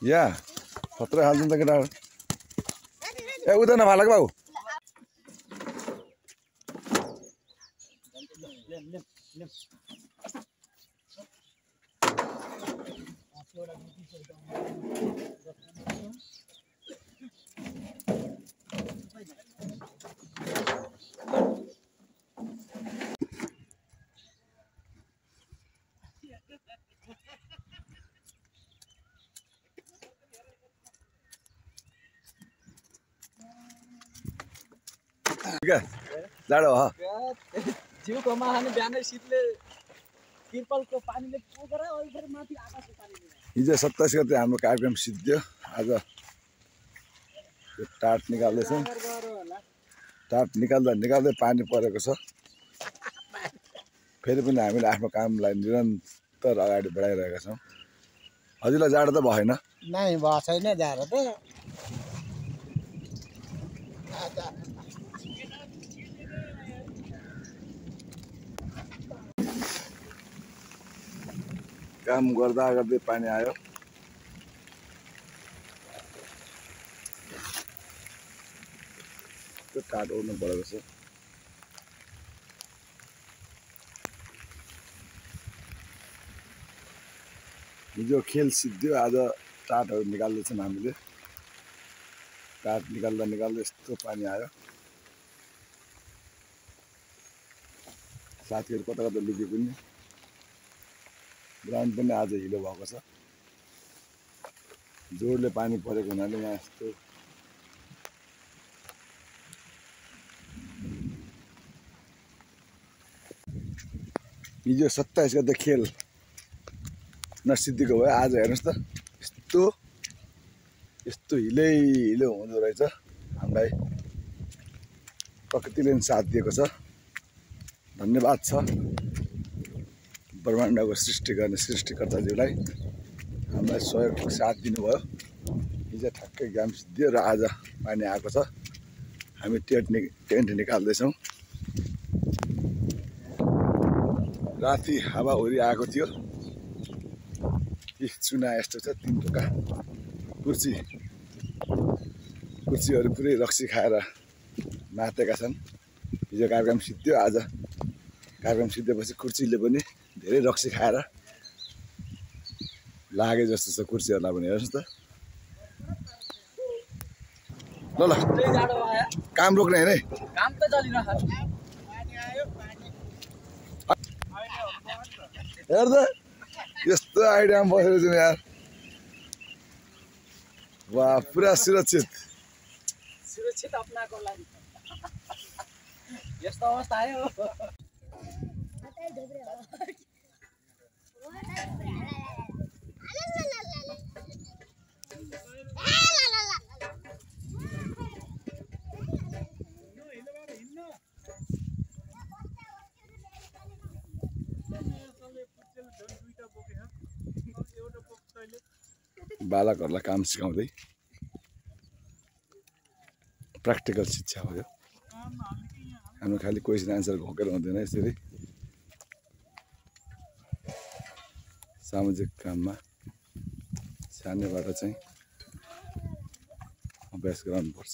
या खतरा हाल्छन् त केटाहरु ए उता नफालक बाबु जाडो हो जिउको माहानी बिहानै शीतले तिर्पलको पानीले पुगेर अहिले फेरि माथि आकाशको पानीले हिजो 27 गते हाम्रो कार्यक्रम सिद्धियो आज टाट निकाल्दैछौँ टाट निकाल्दै पानी परेको छ फेरि पनि हामीले आफ्नो कामलाई निरन्तर अगाडि बढाइरहेका छौँ हजुरलाई जाडो त भएन नै भएको छैन जाडो त काम गर्दा गर्दै पानी आयो त्यो टाट ओर्नु परेको छ हिजो खेल सिद्धियो आज टाटहरू निकाल्दैछौँ हामीले टाट निकाल्दा यस्तो पानी आयो साथीहरू कता कता लुक्यो पनि ग्राउन्ड पनि आज हिलो भएको छ जोडले पानी परेको हुनाले यहाँ यस्तो हिजो 27 गते खेल नसिद्धिको भयो आज हेर्नुहोस् त यस्तो हिलो हुँदो रहेछ हामीलाई प्रकृतिले साथ दिएको छ धन्यवाद छ ब्रह्माण्डको सृष्टि गर्ने सृष्टिकर्ताज्यूलाई हामीलाई सहयोग साथ दिनुभयो हिजो ठ्याक्कै काम सिद्धियो र आज पानी आएको छ हामी टेन्ट निकाल्दैछौँ राति हावाहुरी आएको थियो चुना यस्तो छ 3 ढोका कुर्सीहरू पुरै रक्सी खाएर मातेका छन् हिजो कार्यक्रम सिद्धियो आज कार्यक्रम सिद्धेपछि कुर्सीले पनि धेरै रक्सी खाएर लागे जस्तो छ कुर्सीहरूलाई पनि हेर्नुहोस् त ल काम रोक्ने हैन काम त चलिरहेको छ हेर त यस्तो आइडियामा बसेर छौँ यार वाह पुरा सुरक्षित अपनाको लागि यस्तो अवस्था आयो बालकहरूलाई काम सिकाउँदै प्र्याक्टिकल शिक्षा हो यो हाम्रो खालि क्वेसन आन्सर घोकेर हुँदैन यसरी सामाजिक काममा सानैबाट चाहिँ अभ्यास गराउनुपर्छ